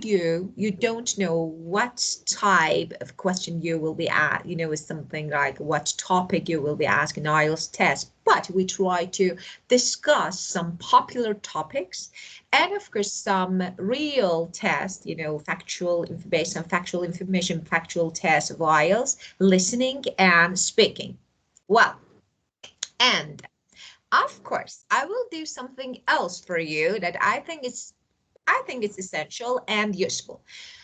you don't know what type of question you will be at, is something like what topic you will be asked in IELTS test, but we try to discuss some popular topics and of course some real tests, based on factual information, factual tests of IELTS, listening and speaking. Well, and of course, I will do something else for you that I think it's essential and useful.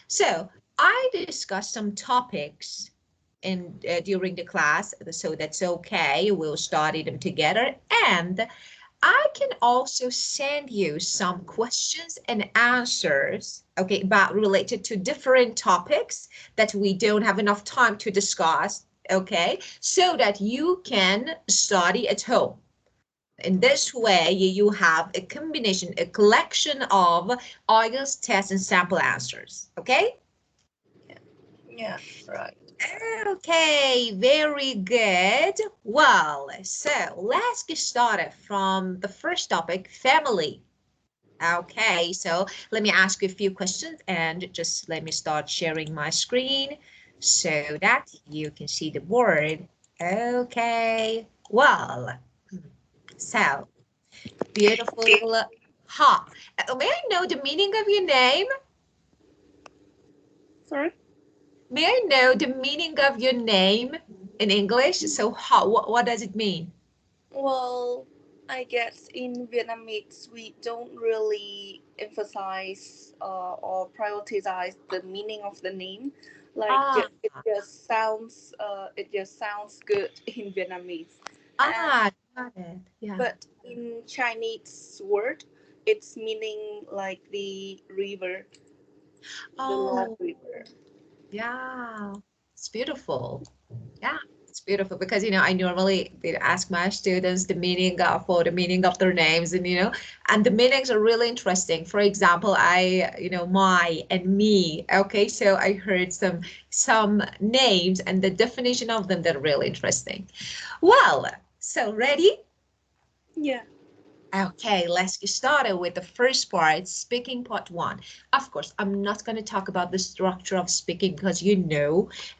So I discussed some topics in during the class, so that's okay. We'll study them together, and I can also send you some questions and answers, okay, but related to different topics that we don't have enough time to discuss, okay, so that you can study at home. In this way, you have a combination, a collection of IELTS tests and sample answers, okay? Yeah, right. Okay, very good. Well, so let's get started from the first topic, family. Okay, so let me ask you a few questions and just let me start sharing my screen so that you can see the board. Okay, well, so beautiful. Ha. May I know the meaning of your name? Sorry? May I know the meaning of your name in English? So ha, what does it mean? Well, I guess in Vietnamese we don't really emphasize or prioritize the meaning of the name. Like Ah, it just sounds good in Vietnamese. And got it. Yeah. but in Chinese word, it's meaning like the Lord Oh, River. yeah. It's beautiful. Yeah, it's beautiful because I normally ask my students the meaning of or the meaning of their names, and the meanings are really interesting. For example, my and me. Okay, so I heard some names and the definition of them that are really interesting. Well, so ready? Yeah. Okay, let's get started with the first part, speaking part one. Of course, I'm not going to talk about the structure of speaking because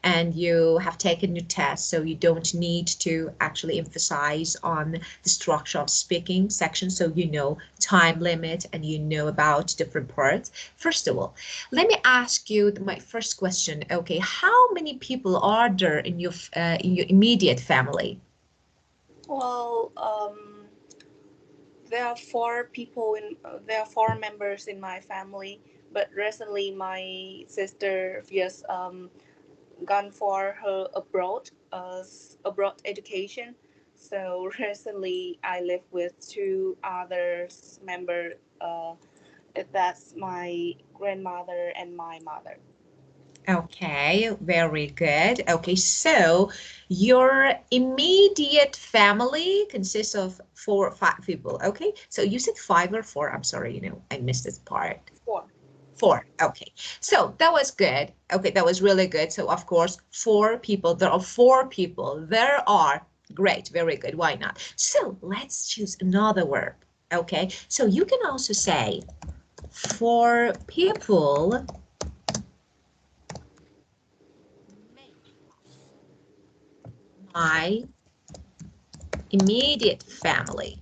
and you have taken your test, so you don't need to actually emphasize on the structure of speaking section, so time limit and about different parts. First of all, let me ask you my first question. Okay, how many people are there in your immediate family? Well, there are four members in my family, but recently my sister just gone for her abroad education. So recently I live with two others member. That's my grandmother and my mother. Okay, very good. Okay, so your immediate family consists of 4 or 5 people. Okay, so you said 5 or 4. I'm sorry, I missed this part. Four. 4. Okay, so that was good. Okay, that was really good. So of course, 4 people. There are 4 people. There are. Great, very good. Why not? So let's choose another word. Okay, so you can also say 4 people my immediate family.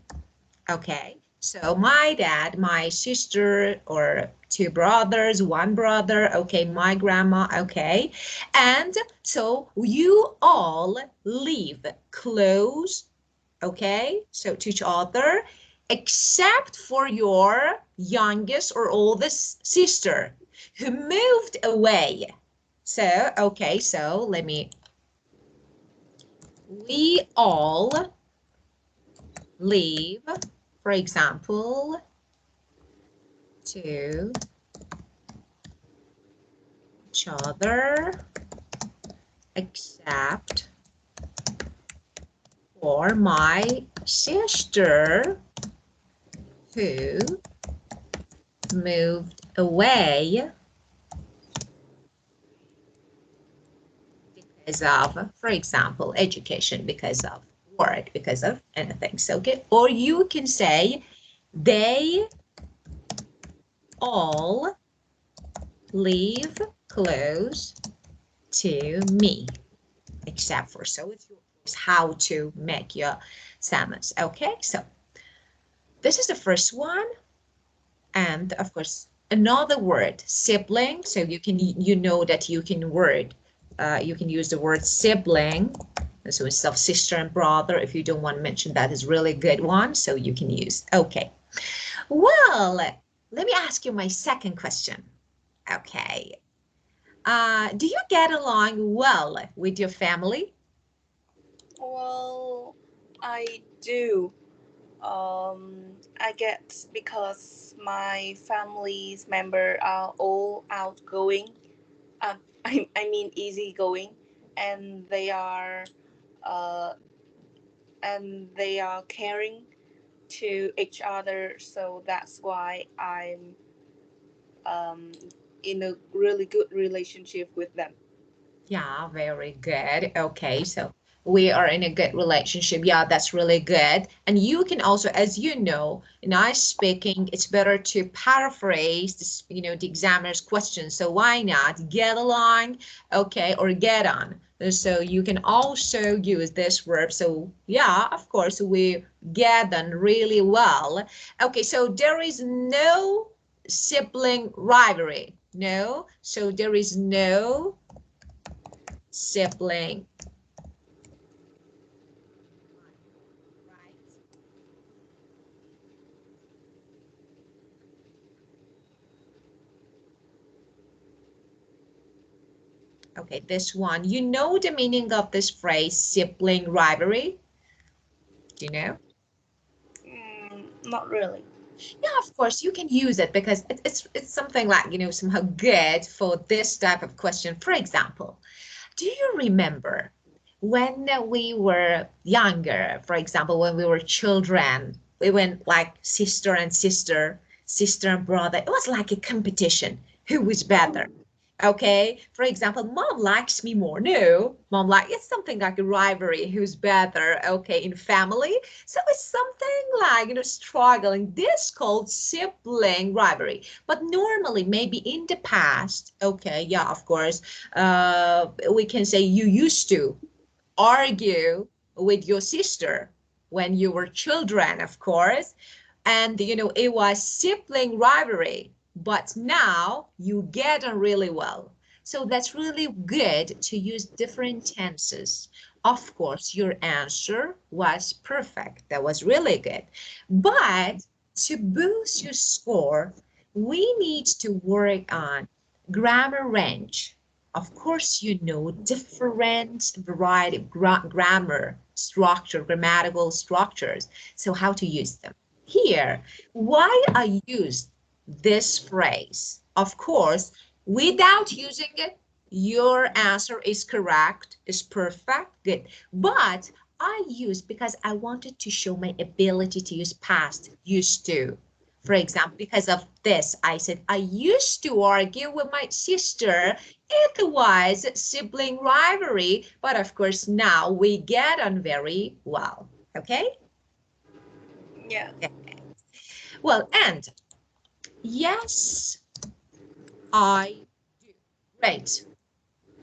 Okay, so my dad, my sister, or 2 brothers, 1 brother, okay, my grandma, okay. And so you all live close, okay, so to each other, except for your youngest or oldest sister who moved away. So, okay, so we all live, for example, to each other, except for my sister who moved away because of, for example, education, because of work, because of anything. So, okay, or you can say they all live close to me, except for, so it's how to make your sentence. Okay, so this is the first one. And of course, another word, sibling. So you can, you know that you can you can use the word sibling. So instead of sister and brother, if you don't want to mention that, is really good one. So you can use, okay. Well, let me ask you my second question. Okay. Do you get along well with your family? Well, I do. I get because my family's member are all outgoing. I mean easygoing, and uh, they are caring to each other. So that's why I'm um, in a really good relationship with them. Yeah, very good. Okay, so we are in a good relationship. Yeah, that's really good. And you can also, as you know, in I speaking, it's better to paraphrase this, you know, the examiner's question. So why not get along, okay, or get on? So you can also use this verb. So yeah, of course, we get on really well. Okay, so there is no sibling rivalry. No, so there is no sibling, right? Okay, this one. You know the meaning of this phrase, sibling rivalry? Do you know? Not really. Yeah, of course, you can use it because it's something like, you know, somehow good for this type of question. For example, do you remember when we were younger, for example, when we were children, we went like sister and sister, sister and brother. It was like a competition. Who was better? Okay, for example, mom likes me more. No, mom like it's something like a rivalry. Who's better? Okay, in family. So it's something like, you know, struggling. This called sibling rivalry. But normally, maybe in the past, okay, yeah, of course, we can say you used to argue with your sister when you were children, of course, and you know it was sibling rivalry, but now you get on really well. So that's really good to use different tenses. Of course, your answer was perfect. That was really good. But to boost your score, we need to work on grammar range. Of course, you know different variety of grammar structure, grammatical structures. So how to use them. Here, why I use this phrase? Of course, without using it, your answer is correct, is perfect, good. But I use because I wanted to show my ability to use past, used to. For example, because of this, I said, I used to argue with my sister. It was sibling rivalry, but of course now we get on very well. Okay? Yeah. Yeah. Well, and yes, I do. Great.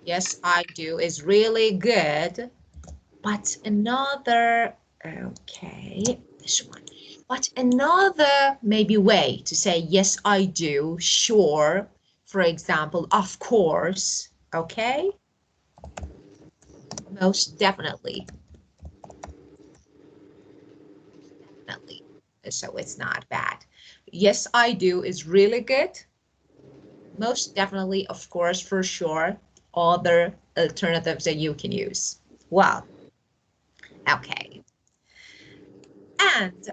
Yes, I do is really good. But another, okay, this one. But another maybe way to say, yes, I do, sure. For example, of course, okay? Most definitely, definitely. So it's not bad. Yes, I do is really good. Most definitely, of course, for sure, other alternatives that you can use. Well, okay. And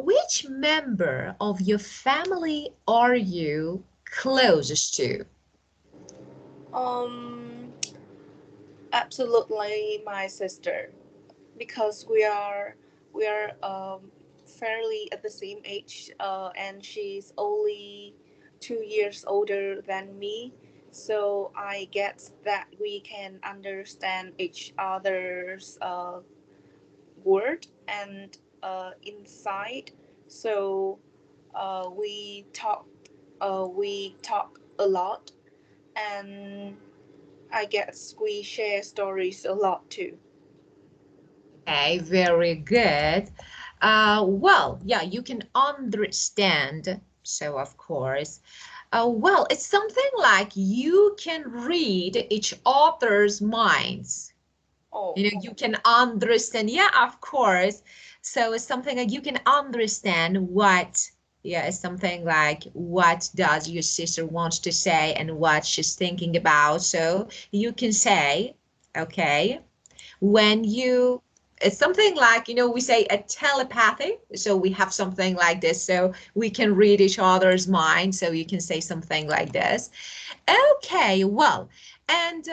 which member of your family are you closest to? Um, Absolutely my sister, because we are fairly at the same age, and she's only 2 years older than me. So I guess that we can understand each other's word and insight. So we talk a lot. and I guess we share stories a lot too. Okay, very good. Well, yeah, you can understand. So, of course, well, it's something like you can read each other's minds. Oh, You know, you can understand. Yeah, of course. So it's something like you can understand what, yeah, it's something like what does your sister wants to say and what she's thinking about. So you can say, okay, when you, it's something like, you know, we say a telepathy. So we have something like this. So we can read each other's mind. So you can say something like this. Okay, well, and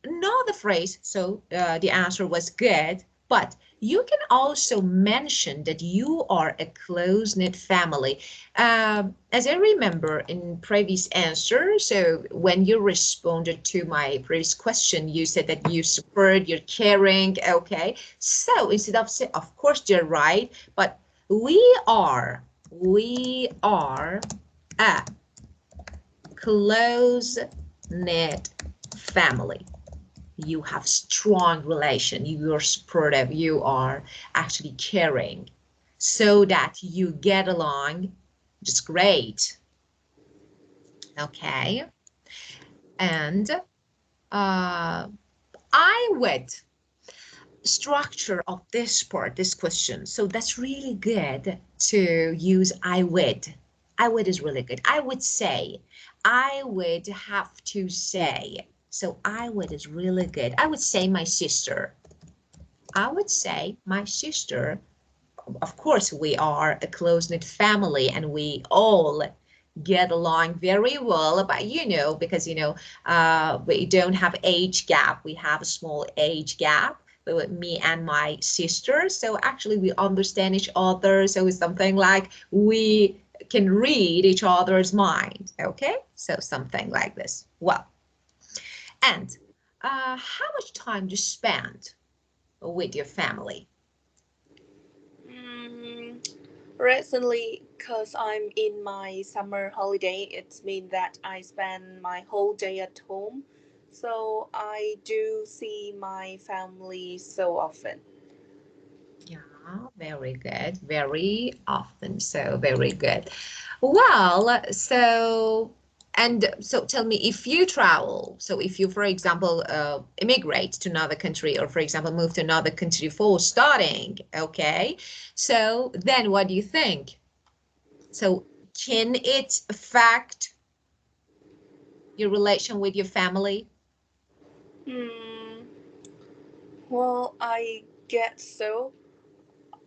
another phrase, so the answer was good, but you can also mention that you are a close-knit family. As I remember in previous answer, so when you responded to my previous question, you said that you support, you're caring, okay. So instead of say, of course you're right, but we are a close-knit family. You have strong relation, you are supportive, you are actually caring so that you get along just great. Okay, and I would structure of this part, this question, so that's really good to use I would. I would is really good. I would say, I would have to say, so I would is really good. I would say my sister. I would say my sister. Of course, we are a close-knit family and we all get along very well, but you know, because you know, we don't have age gap, we have a small age gap with me and my sister, so actually we understand each other, so it's something like we can read each other's mind. Okay, so something like this. Well, and how much time do you spend with your family? mm, recently, because I'm in my summer holiday, it means that I spend my whole day at home. So I do see my family so often. Yeah, very good. Very often. So very good. Well, so and so tell me if you travel, so if you, for example, immigrate to another country or, for example, move to another country for studying, okay? So then what do you think? So can it affect your relation with your family? Hmm. Well, I guess so,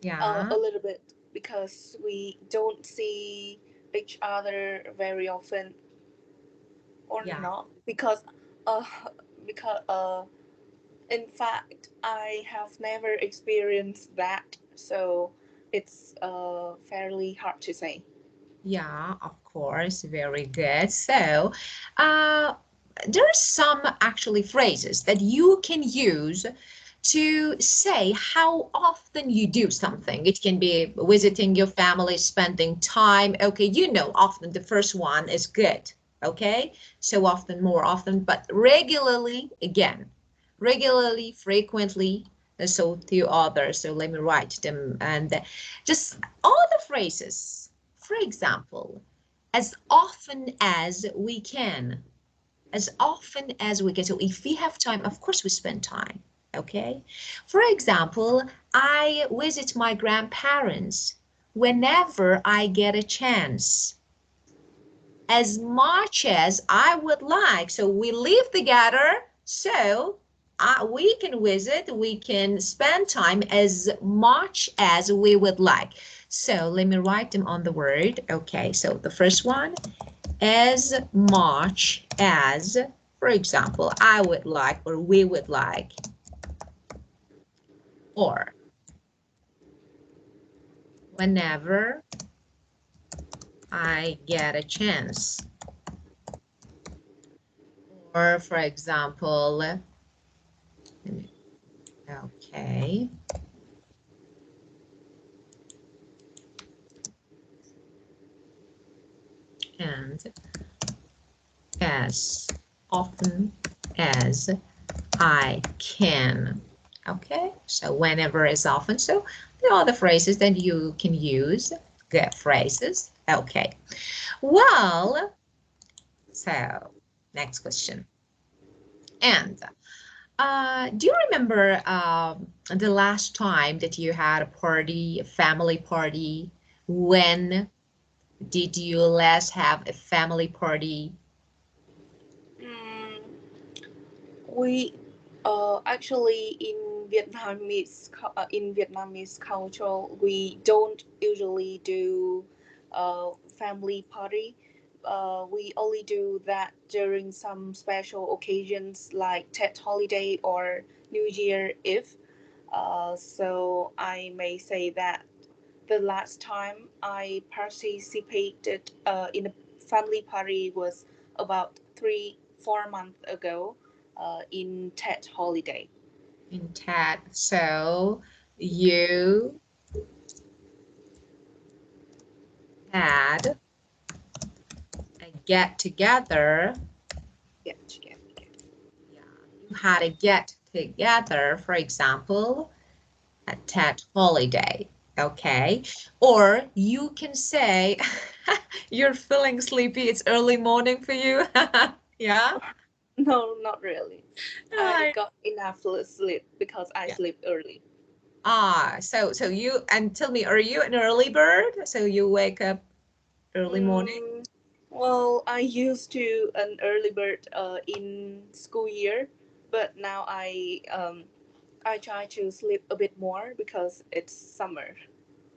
Yeah, a little bit, because we don't see each other very often, or yeah. not, because uh because in fact I have never experienced that, so it's fairly hard to say. Yeah, of course, very good. So, uh, there are some actually phrases that you can use to say how often you do something. It can be visiting your family, spending time. Okay, you know, often the first one is good. Okay, so often, more often, but regularly, again, regularly, frequently, and so few others. So let me write them and just all the phrases. For example, as often as we can, as often as we can. So if we have time, of course we spend time. Okay. For example, I visit my grandparents whenever I get a chance, as much as I would like. So we live together, so we can visit, we can spend time as much as we would like. So let me write them on the word. Okay, so the first one, as much as, for example, I would like or we would like, or whenever I get a chance, or for example, okay, and as often as I can. Okay, so whenever is often. So the other phrases that you can use, get phrases. Okay, well, so next question. And do you remember the last time that you had a party, a family party? When did you last have a family party? Mm, we actually in Vietnamese culture we don't usually do family party. We only do that during some special occasions like Tet holiday or New Year Eve. So I may say that the last time I participated in a family party was about 4 months ago in Tet holiday. In Tet. So you had a get together. Yeah, Yeah, you had a get together, for example, at Tet holiday. Okay. Or you can say you're feeling sleepy. It's early morning for you. Yeah. no, not really. I Right. got enough sleep because I Yeah. sleep early. So you and tell me, are you an early bird? So you wake up early morning? Mm, well, I used to an early bird in school year, but now I try to sleep a bit more because it's summer.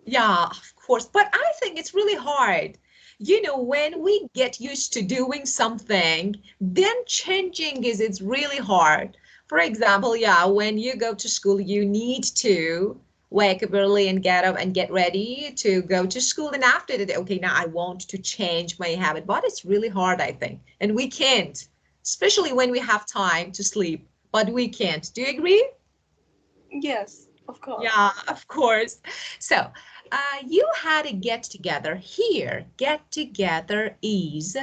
Yeah, of course. But I think it's really hard. You know, when we get used to doing something, then changing is it's really hard. For example, yeah, when you go to school, you need to wake up early and get up and get ready to go to school. And after that, okay, now I want to change my habit, but it's really hard, I think. And we can't, especially when we have time to sleep, but we can't. Do you agree? Yes, of course. Yeah, of course. So, you had a get together here. Get together is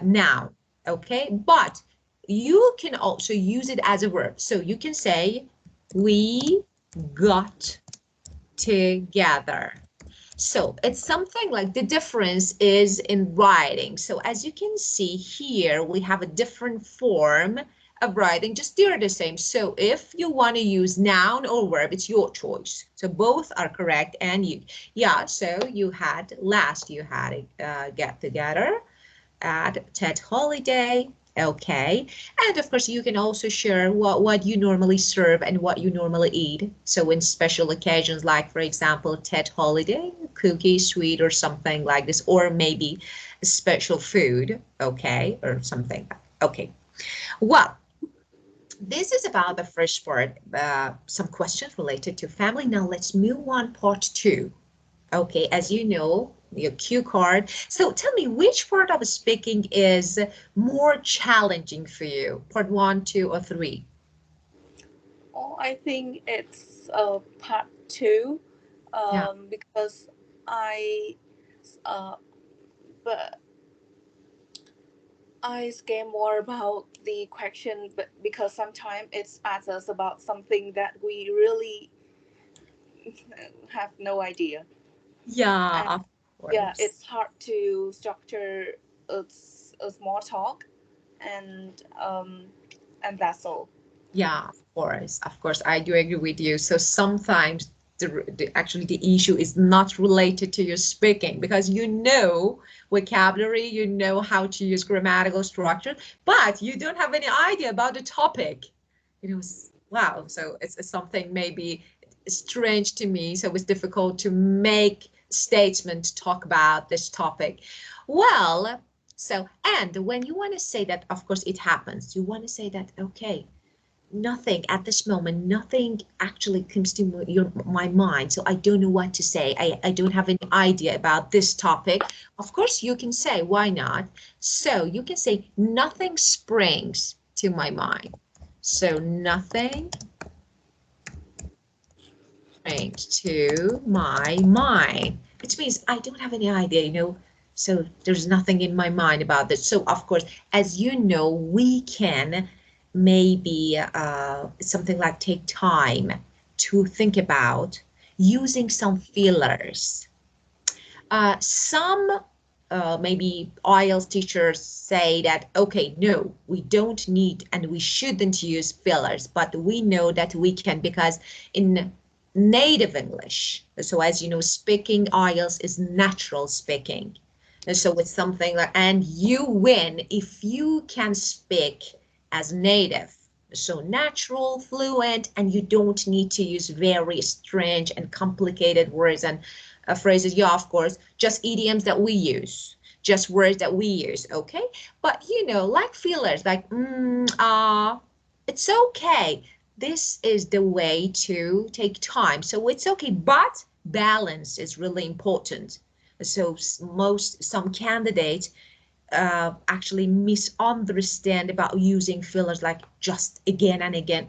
noun, okay? But you can also use it as a verb. So you can say, we got together. So it's something like the difference is in writing. So as you can see here, we have a different form of writing, just they're the same. So if you want to use noun or verb, it's your choice. So both are correct and you, yeah, so you had last, you had a get together at Ted Holiday. Okay. And of course, you can also share what you normally serve and what you normally eat. So in special occasions, like for example, Ted Holiday, cookie, sweet, or something like this, or maybe a special food, okay, or something. Okay. Well, this is about the first part, some questions related to family. Now let's move on part two. Okay, as you know, your cue card. So tell me, which part of speaking is more challenging for you? Part one, two, or three? Oh, I think it's part two, Yeah. because I, uh, but I care more about the question, but because sometimes it's asks us about something that we really have no idea, Yeah, and of yeah, course. it's hard to structure a small talk, and that's all. Yeah, of course. Of course, I do agree with you. So sometimes actually the issue is not related to your speaking because you know vocabulary, you know how to use grammatical structure, but you don't have any idea about the topic. You know, wow. So it's something maybe strange to me. So it's difficult to make statement to talk about this topic. Well, so and when you want to say that, of course, it happens. You want to say that, okay, nothing at this moment, nothing actually comes to my mind. So I don't know what to say. I don't have any idea about this topic. Of course, you can say, why not? So you can say, nothing springs to my mind. So nothing springs to my mind, which means I don't have any idea, you know, So there's nothing in my mind about this. So of course, as you know, we can maybe something like take time to think about using some fillers. Some maybe IELTS teachers say that, okay, no, we don't need and we shouldn't use fillers, but we know that we can because in native English, so as you know, speaking IELTS is natural speaking. And so it's something like, and you win if you can speak as native. So natural, fluent, and you don't need to use very strange and complicated words and phrases. Yeah, of course, just idioms that we use, just words that we use, okay? But you know, like fillers, like it's okay. This is the way to take time. So it's okay, but balance is really important. So some candidates actually misunderstand about using fillers like just again and again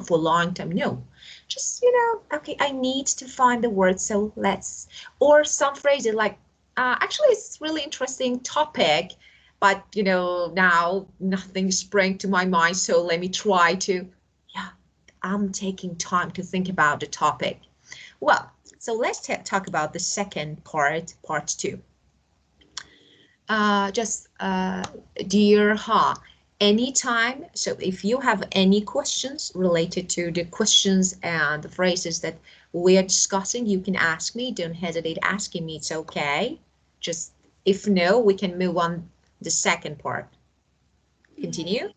for a long time. No, just, you know, okay, I need to find the word, so let's, or some phrases like, actually, it's really interesting topic, but, you know, now nothing sprang to my mind, so let me try to, yeah, I'm taking time to think about the topic. Well, so let's talk about the second part two. Just dear anytime, so if you have any questions related to the questions and the phrases that we are discussing, you can ask me. Don't hesitate asking me. It's okay. Just if no, we can move on the second part. Continue.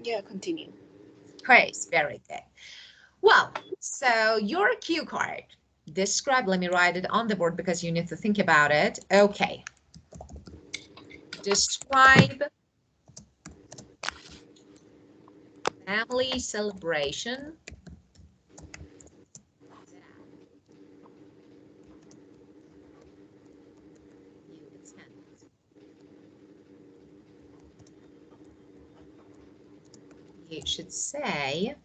Yeah, continue. Great, very good. Well, so your cue card. Describe, let me write it on the board because you need to think about it. Okay. Describe family celebration that you attend. You should say,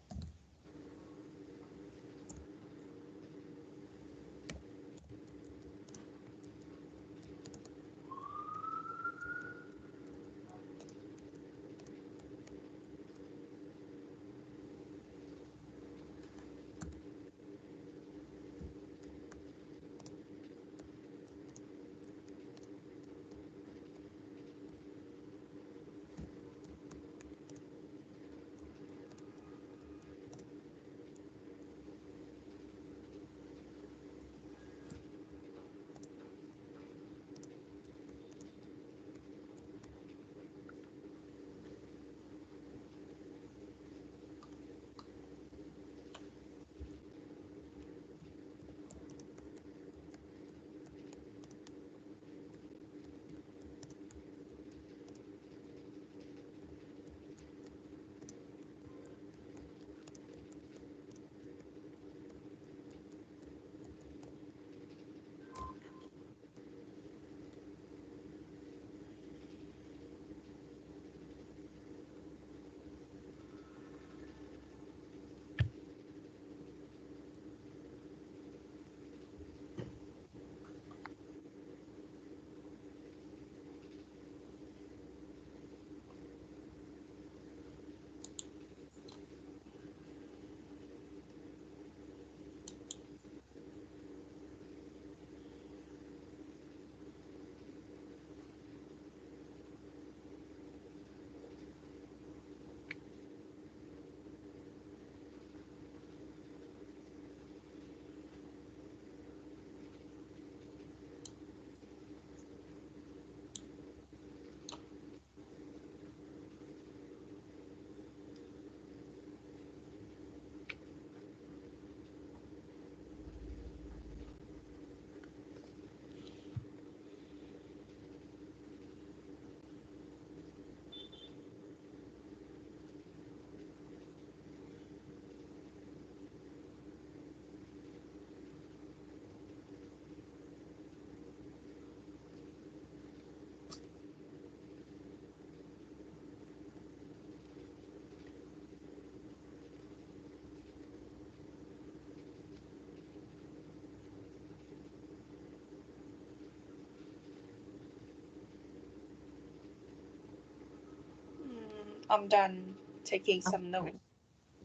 I'm done taking some Okay. notes.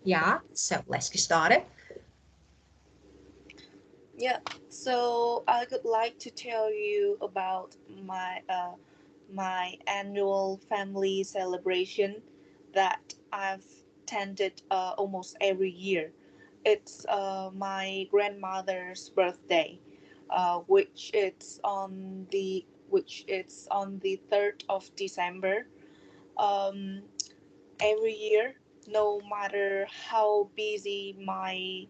Yeah, so let's get started. Yeah, so I would like to tell you about my annual family celebration that I've attended almost every year. It's my grandmother's birthday, which it's on the 3rd of December. Um, every year, no matter how busy my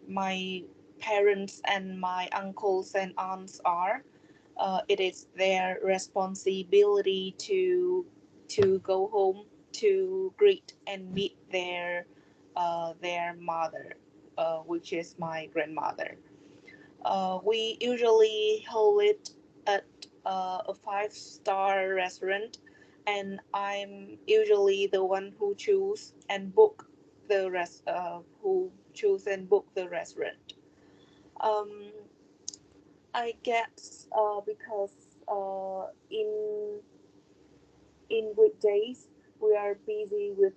my parents and my uncles and aunts are, it is their responsibility to go home to greet and meet their mother, which is my grandmother. We usually hold it at a five-star restaurant, and I'm usually the one who choose and book the restaurant. Um, I guess because in weekdays we are busy with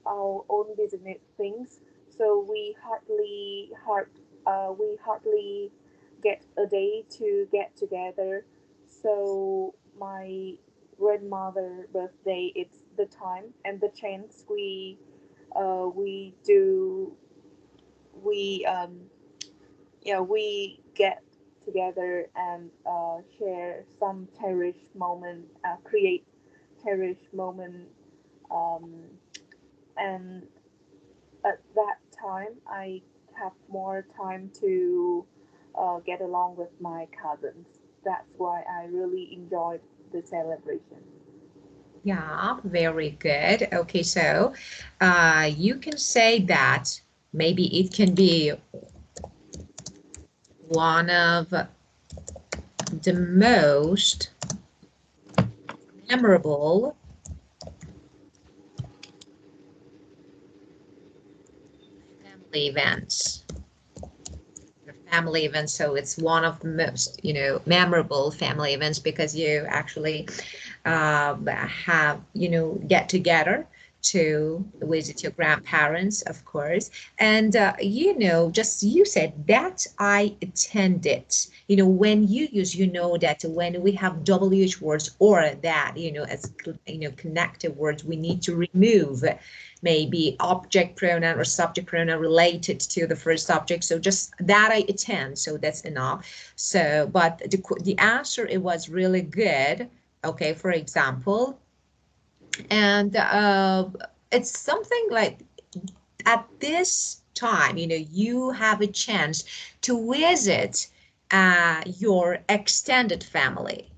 our own business things, so we hardly get a day to get together. So my grandmother birthday, it's the time and the chance we do we yeah we get together and share some cherished moment, create cherished moment, um, and at that time I have more time to get along with my cousins. That's why I really enjoyed the celebration. Yeah, very good. Okay, so you can say that maybe it can be one of the most memorable family events. Your family events, so it's one of the most, memorable family events because you actually have, get together to visit your grandparents, of course. And, just you said that I attended, when you use, that when we have WH words or that, as, connective words, we need to remove maybe object pronoun or subject pronoun related to the first subject. So just that I attend, so that's enough. So, but the answer, it was really good. Okay, for example, and it's something like at this time, you have a chance to visit your extended family.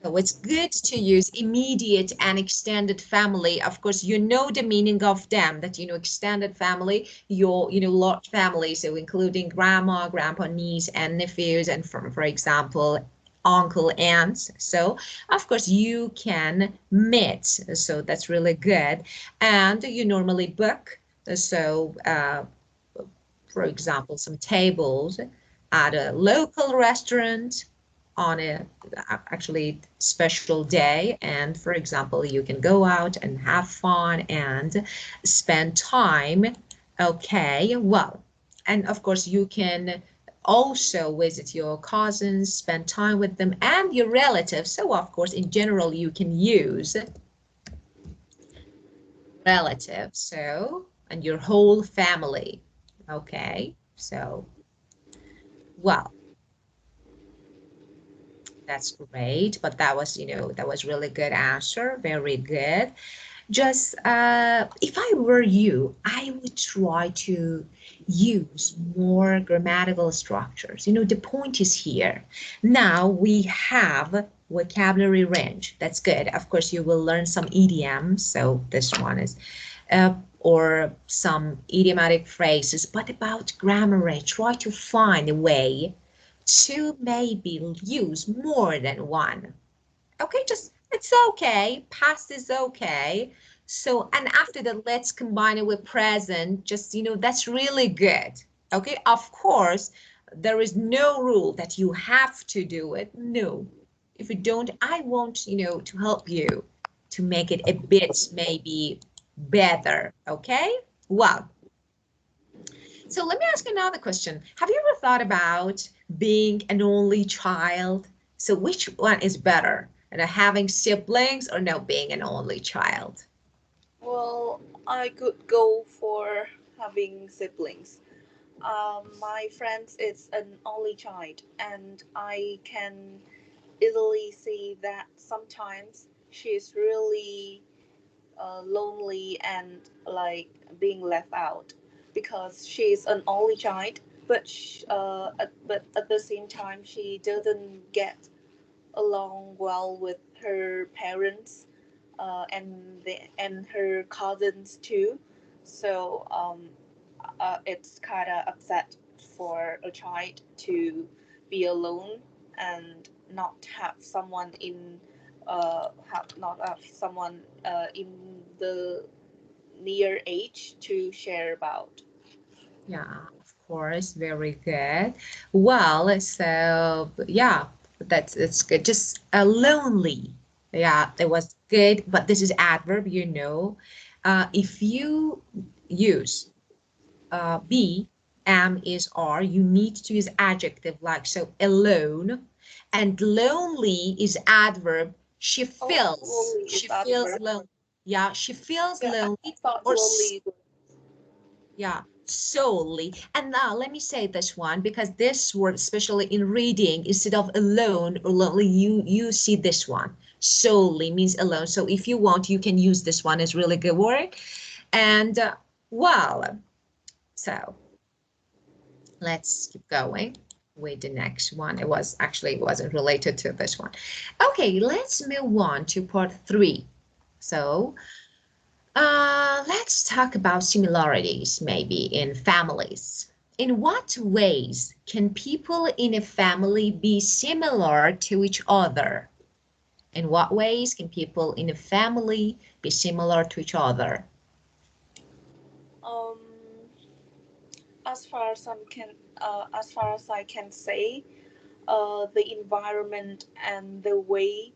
So it's good to use immediate and extended family. Of course, you know the meaning of them, that, extended family, your, large family, so including grandma, grandpa, niece, and nephews, and for example, uncle, aunts. So, of course, you can meet. So that's really good. And you normally book. So, for example, some tables at a local restaurant on a actually special day, and for example you can go out and have fun and spend time. Okay, well, and of course you can also visit your cousins, spend time with them, and your relatives. So of course in general you can use relatives, so, and your whole family. Okay, so, well, that's great, but that was, that was really good answer. Very good. Just if I were you, I would try to use more grammatical structures. The point is here. Now we have vocabulary range. That's good. Of course, you will learn some idioms. So this one is, or some idiomatic phrases. But about grammar, try to find a way to maybe use more than one. Okay, just it's okay. Past is okay. So, and after that, let's combine it with present. Just, that's really good. Okay, of course, there is no rule that you have to do it. No. If you don't, I want, to help you to make it a bit maybe better. Okay? Well, so let me ask you another question. Have you ever thought about being an only child? So which one is better? Having siblings or no, being an only child? Well, I could go for having siblings. My friend is an only child, and I can easily see that sometimes she's really lonely and like being left out because she's an only child, but but at the same time she doesn't get along well with her parents and her cousins too. So it's kind of upset for a child to be alone and not have someone in not have someone in the near age to share about. Yeah, of course, very good. Well, so yeah, that's good. Just lonely. Yeah, that was good, but this is adverb, if you use be, am, is, are, you need to use adjective like so alone, and lonely is adverb. She Oh, feels, lonely is she feels adverb. lonely. Yeah, she feels Yeah, I lonely thought or lonely. yeah, solely. And now let me say this one because this word, especially in reading, instead of alone or lonely, you see this one. Solely means alone. So if you want, you can use this one as really good word. And well, so let's keep going with the next one. It wasn't related to this one. Okay, let's move on to part 3. So let's talk about similarities maybe in families. In what ways can people in a family be similar to each other? In what ways can people in a family be similar to each other? Um, as far as I can say, the environment and the way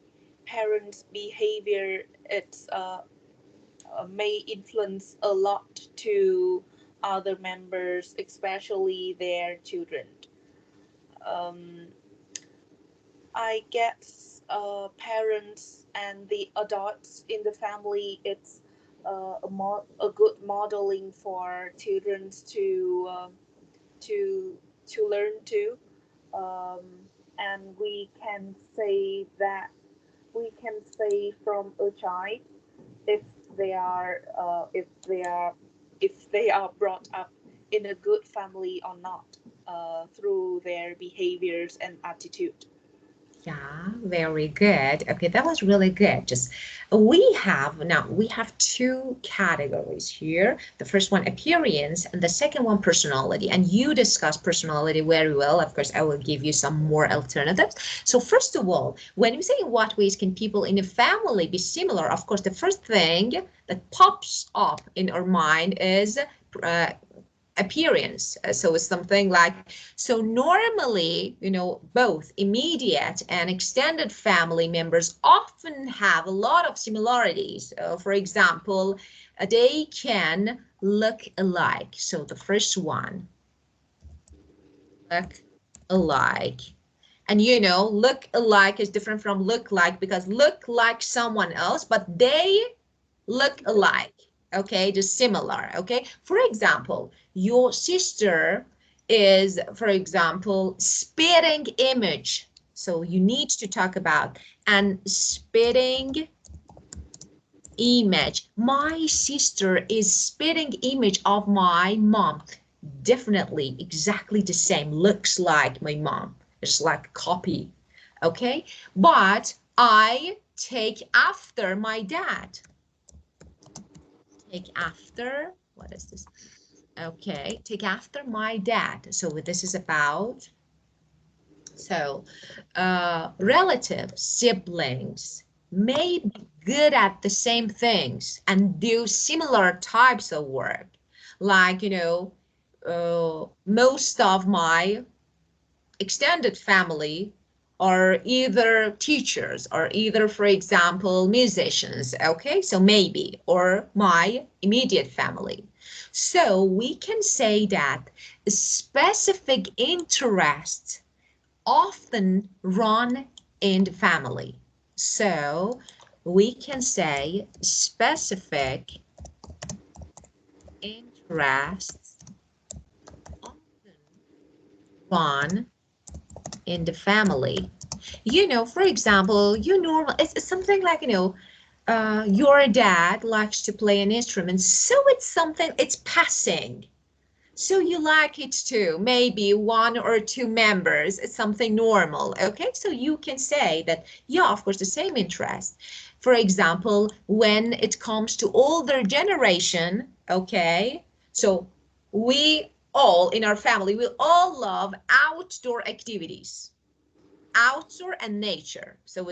parents' behavior may influence a lot to other members, especially their children. Um, I guess parents and the adults in the family, it's a good modeling for children to to learn to, um, and we can say from a child if they are if they are brought up in a good family or not through their behaviors and attitude. Yeah, very good. Okay, that was really good. Just we have two categories here. The first one appearance and the second one personality. And you discuss personality very well. Of course, I will give you some more alternatives. So first of all, when we say in what ways can people in a family be similar, of course, the first thing that pops up in our mind is uh, appearance. So it's something like, so normally, both immediate and extended family members often have a lot of similarities. For example, they can look alike. So the first one, look alike. And look alike is different from look like because look like someone else, but they look alike. Okay, just similar. Okay, for example, your sister is, for example, spitting image. So you need to talk about and spitting image. My sister is spitting image of my mom. Definitely exactly the same. Looks like my mom. It's like a copy. Okay, but I take after my dad. Take after, what is this? Okay, take after my dad. So this is about, so relatives, siblings may be good at the same things and do similar types of work. Like, most of my extended family are either teachers or either, for example, musicians, okay? So maybe, or my immediate family. So we can say that specific interests often run in the family. So we can say specific interests often run in the family. For example, it's something like, your dad likes to play an instrument, so it's something, it's passing. So you like it too, maybe one or two members, it's something normal, okay? So you can say that, yeah, of course, the same interest. For example, when it comes to older generation, okay? So we all in our family, we all love outdoor activities, outdoor and nature. So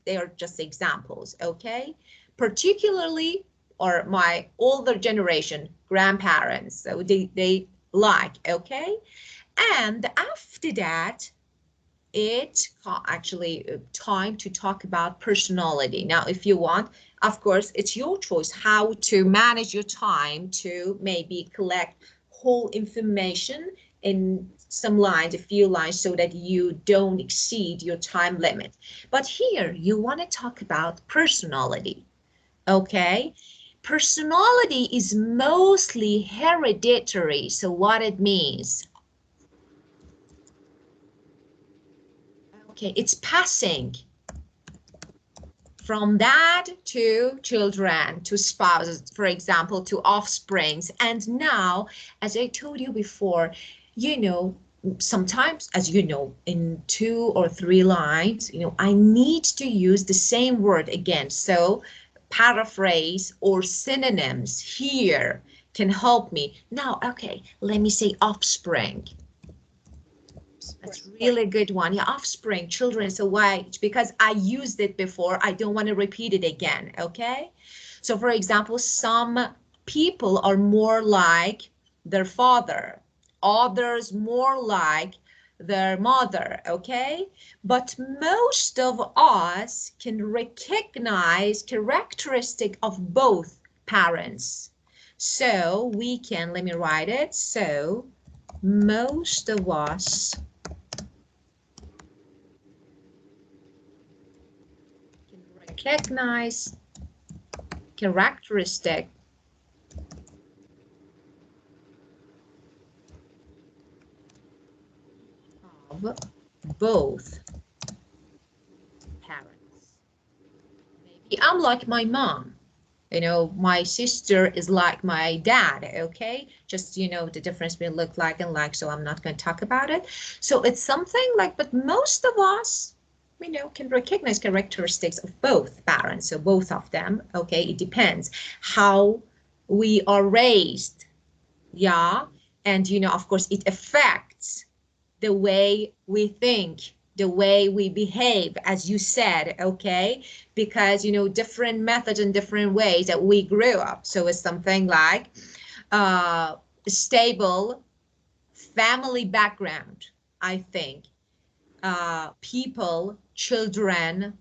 they are just examples, okay? Particularly, or my older generation, grandparents, so they like, okay? And after that, it's actually time to talk about personality. Now, if you want, of course, it's your choice how to manage your time to maybe collect whole information in some lines, a few lines, so that you don't exceed your time limit. But here, you want to talk about personality, okay? Personality is mostly hereditary. So what it means? Okay, it's passing from dad to children, to spouses, for example, to offsprings. And now, as I told you before, you know, sometimes, as you know, in 2 or 3 lines, I need to use the same word again. So paraphrase or synonyms here can help me. Now, okay, let me say offspring. That's really good one. Yeah, offspring, children. So why? Because I used it before. I don't want to repeat it again. Okay. So for example, some people are more like their father, others more like their mother. Okay. But most of us can recognize characteristic of both parents. So we can, let me write it. So most of us recognize characteristic of both parents. Maybe I'm like my mom. My sister is like my dad, okay? Just, the difference we look like and like, so I'm not going to talk about it. So it's something like, but most of us, can recognize characteristics of both parents, so both of them, okay? It depends how we are raised, yeah? And, of course, it affects the way we think, the way we behave, as you said, okay? Because, different methods and different ways that we grew up. So it's something like stable family background, I think. People, children,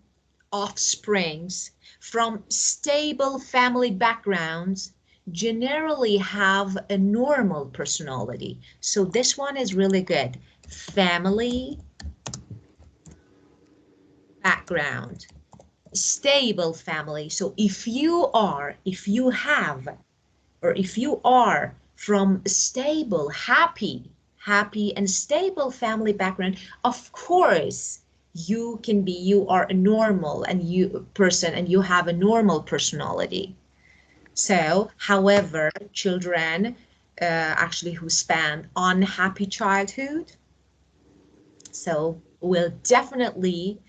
offsprings from stable family backgrounds generally have a normal personality. So this one is really good. Family background, stable family. So if you have, or if you are from stable, happy and stable family background, of course you are a normal and you person and you have a normal personality. So, however, children actually who spend unhappy childhood, so actually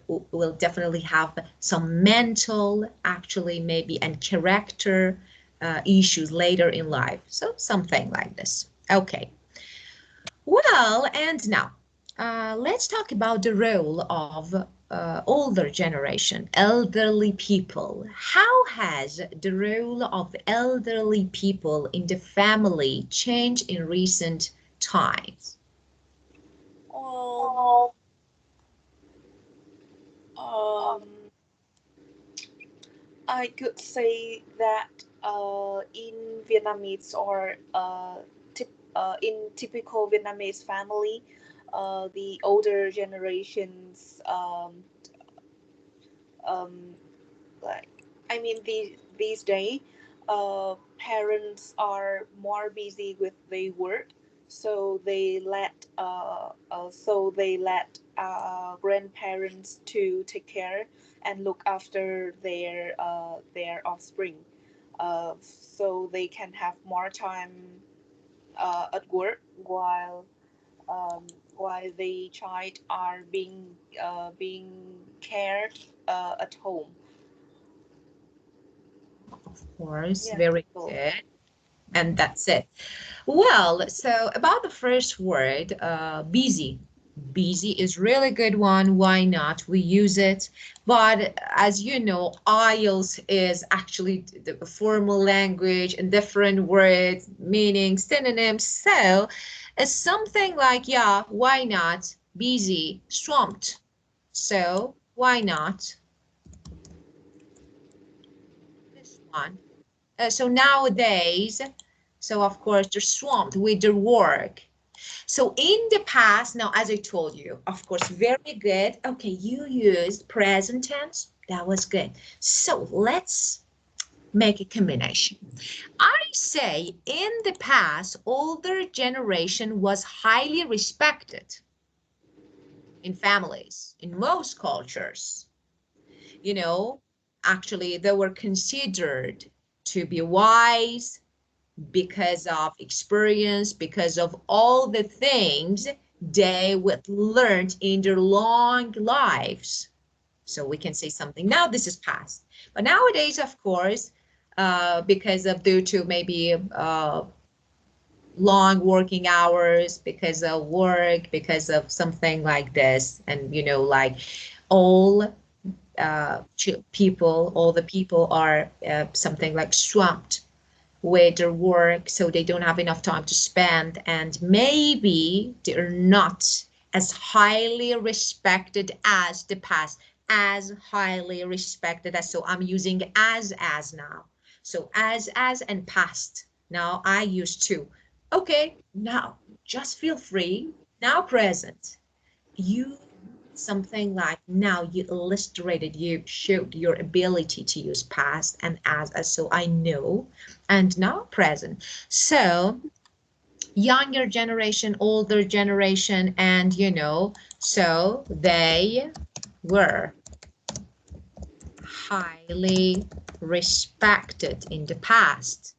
will definitely have some mental, actually maybe, and character issues later in life. So something like this. Okay. Well, and now let's talk about the role of older generation, elderly people. How has the role of elderly people in the family changed in recent times? Well, Um, I could say that in Vietnamese or in typical Vietnamese family, the older generations um, like I mean these days parents are more busy with their work, so they let grandparents to take care and look after their offspring, so they can have more time at work um, while the child are being cared at home. Of course, Yeah. very So good. And that's it. Well, so about the first word, busy. Busy is really good one. Why not? We use it. But as you know, IELTS is actually the formal language and different words, meanings, synonyms. So it's something like, yeah, why not? Busy, swamped. So why not this one? So nowadays, so of course they're swamped with their work. So in the past, now as I told you, of course, very good. Okay, you used present tense. That was good. So let's make a combination. I say in the past, older generation was highly respected in families, in most cultures. You know, actually, they were considered to be wise, because of experience, because of all the things they would learn in their long lives. So we can say something. Now this is past. But nowadays, of course, because of due to maybe long working hours, because of work, because of something like this, and like all people, all the people are something like swamped with their work, so they don't have enough time to spend, and maybe they're not as highly respected as the past, as highly respected as. So I'm using as now. So as and past. Now I use to. Okay, now just feel free. Now present. You something like now you illustrated, you showed your ability to use past and as so I know, and now present. So younger generation, older generation, and so they were highly respected in the past,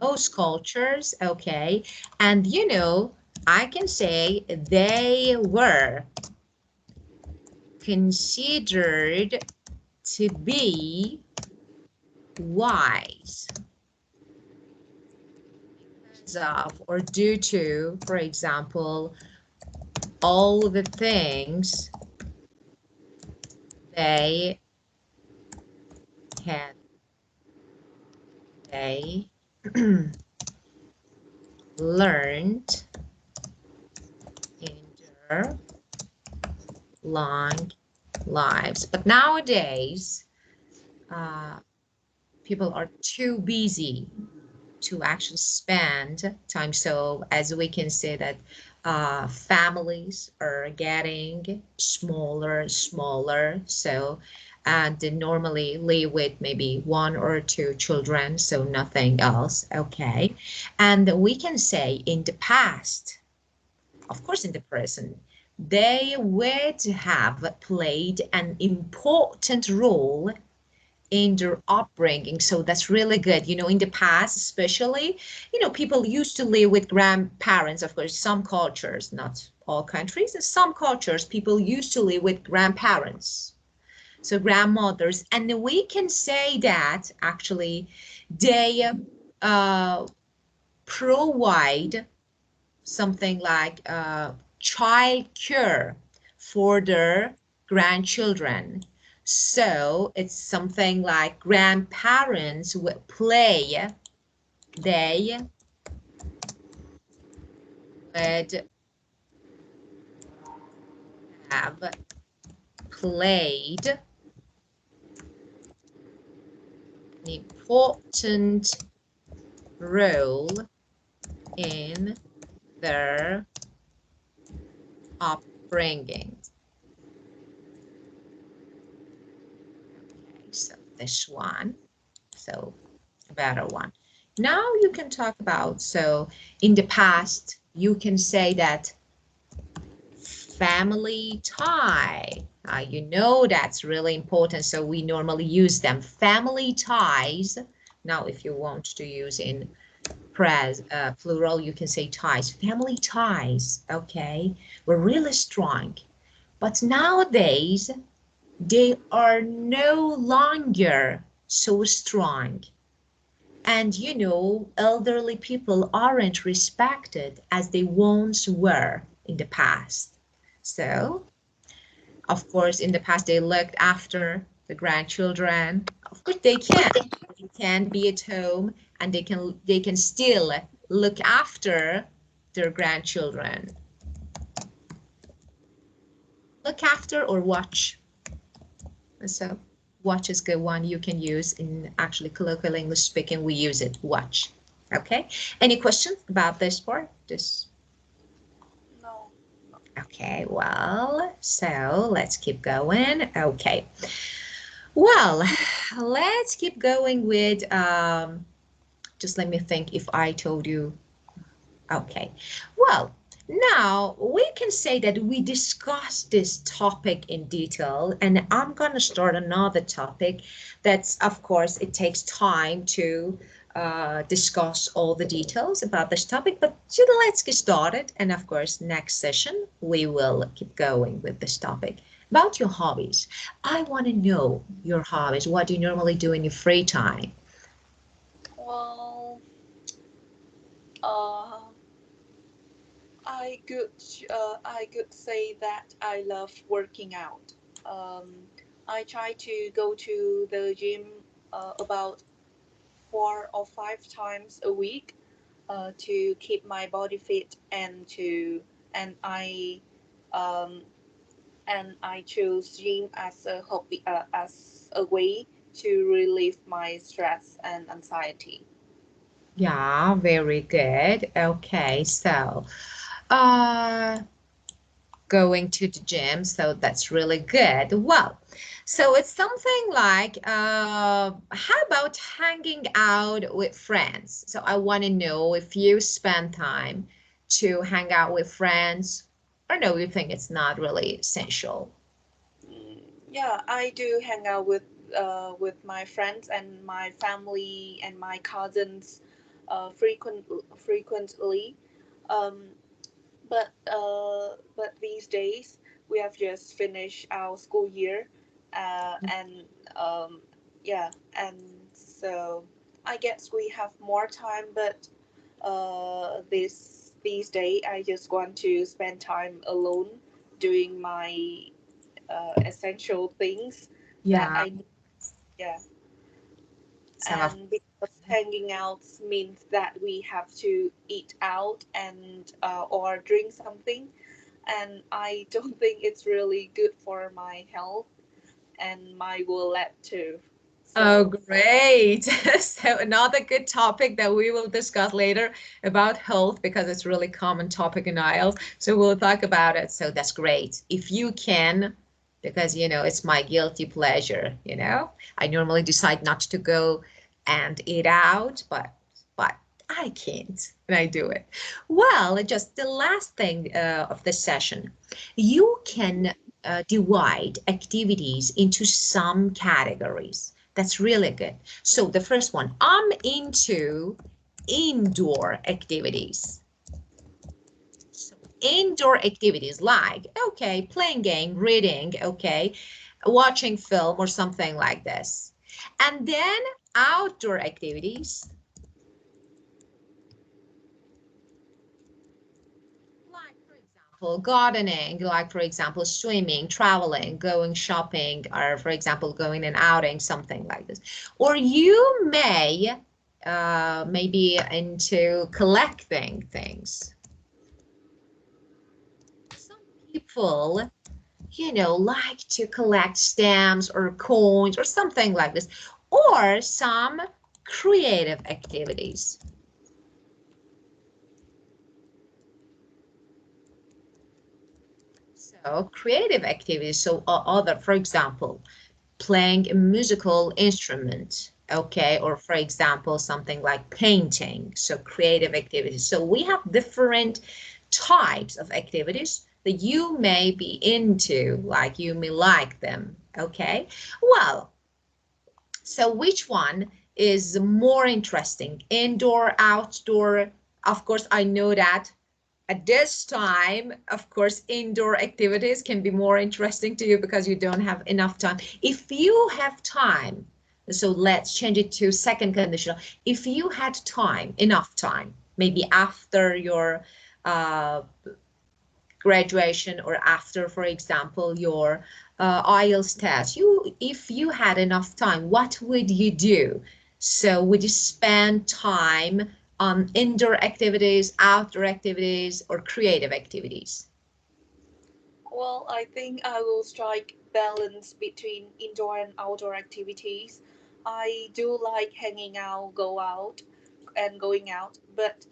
most cultures. Okay, and I can say they were considered to be wise because of or due to, for example, all the things they had, they learned in their long lives. But nowadays, uh, people are too busy to actually spend time. So as we can say that families are getting smaller, smaller. So and they normally live with maybe one or two children, so nothing else. Okay. And we can say in the past, of course, in the present, they would have played an important role in their upbringing. So that's really good. In the past, especially, people used to live with grandparents. Of course, some cultures, not all countries, in some cultures, people used to live with grandparents. So grandmothers, and we can say that actually they uh, provide something like child care for their grandchildren. So it's something like grandparents would play, they would have played an important role in their upbringing. Okay, so this one, so a better one. Now you can talk about, so in the past, you can say that family tie. You know that's really important, so we normally use them. Family ties. Now, if you want to use in plural, you can say ties. Family ties, okay, were really strong. But nowadays, they are no longer so strong. And you know, elderly people aren't respected as they once were in the past. So, of course, in the past, they looked after the grandchildren. Of course, they can. They can be at home and they can still look after their grandchildren. Look after or watch. So watch is good one you can use in actually colloquial English speaking. We use it, watch. Okay. Any questions about this part? No. Okay, well, so let's keep going. Okay. Well, let's keep going with, just let me think if I told you. Okay. Well, now we can say that we discussed this topic in detail, and I'm going to start another topic that's, of course, it takes time to discuss all the details about this topic, but let's get started. And of course, next session, we will keep going with this topic. About your hobbies, I want to know your hobbies. What do you normally do in your free time? Well, uh, I could I could say that I love working out. Um, I try to go to the gym about 4 or 5 times a week to keep my body fit and um, I choose gym as a hobby as a way to relieve my stress and anxiety. Yeah, very good. Okay, so uh going to the gym, so that's really good. Well, so it's something like how about hanging out with friends? So I want to know if you spend time to hang out with friends, or no, you think it's not really essential. Yeah, I do hang out with my friends and my family and my cousins frequently. Um, but these days we have just finished our school year, and yeah, and so I guess we have more time. But these days I just want to spend time alone doing my essential things that Yeah, I need. Yeah, so and because hanging out means that we have to eat out and or drink something, and I don't think it's really good for my health and my wallet too. oh, So great. So another good topic that we will discuss later about health because it's really common topic in IELTS. So we'll talk about it. So that's great. If you can, because it's my guilty pleasure, I normally decide not to go and eat out, but I can't and I do it. Well, just the last thing of this session, you can divide activities into some categories. That's really good. So the first one, I'm into indoor activities. So indoor activities like, okay, playing game, reading, okay, watching film or something like this. And then outdoor activities, like, for example, gardening, like, for example, swimming, traveling, going shopping, or, for example, going and outing, something like this. Or you may maybe into collecting things. Some people like to collect stamps or coins or something like this, or some creative activities. So creative activities, so other, for example, playing a musical instrument, okay, or for example, something like painting, so creative activities. So we have different types of activities that you may be into, like you may like them, okay? Well, so which one is more interesting, indoor, outdoor? Of course, I know that at this time, of course, indoor activities can be more interesting to you because you don't have enough time. If you have time, so let's change it to second conditional. If you had time, enough time, maybe after your uh, graduation or after, for example, your IELTS test, if you had enough time, what would you do? So would you spend time on indoor activities, outdoor activities, or creative activities? Well, I think I will strike balance between indoor and outdoor activities. I do like hanging out, go out, and going out, but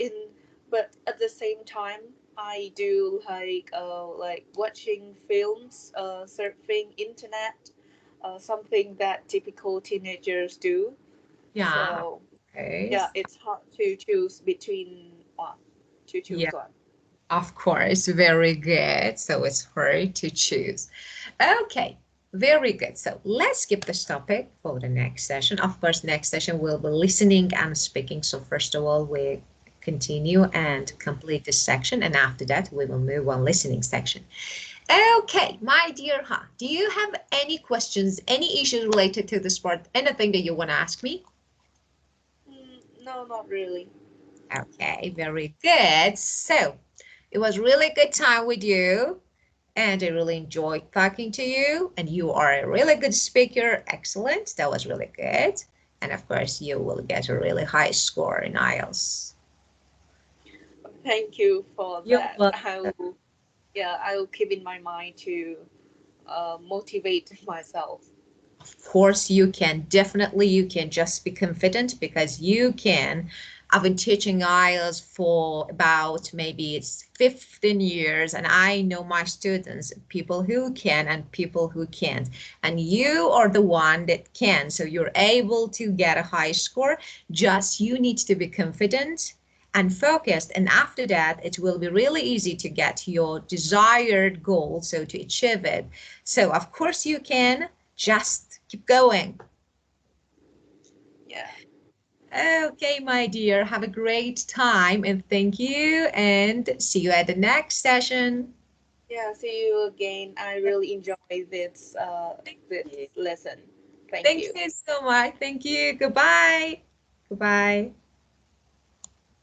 at the same time, I do like watching films, surfing internet, something that typical teenagers do. Yeah, So okay. yeah, it's hard to choose between one. To Yeah, choose one. of course, very good. So it's hard to choose. Okay, very good. So let's skip this topic for the next session. Of course, next session we'll be listening and speaking. So first of all, we continue and complete this section, and after that we will move on listening section. Okay, my dear do you have any questions, any issues related to this part, anything that you want to ask me? No, not really. Okay, very good. So it was really good time with you, and I really enjoyed talking to you, and you are a really good speaker. Excellent. That was really good. And of course, you will get a really high score in IELTS. Thank you for You're that. welcome. I will keep in my mind to motivate myself. Of course, you can. Definitely, you can just be confident because you can. I've been teaching IELTS for about maybe it's 15 years, and I know my students, people who can and people who can't. And you are the one that can. So you're able to get a high score. Just you need to be confident and focused. And after that, it will be really easy to get your desired goal, so to achieve it. So, of course, you can. Just keep going. Yeah. Okay, my dear, have a great time and thank you and see you at the next session. Yeah. See you again. I really enjoy Thank this you. lesson. Thank Thank you. you so much. Thank you. Goodbye. Goodbye.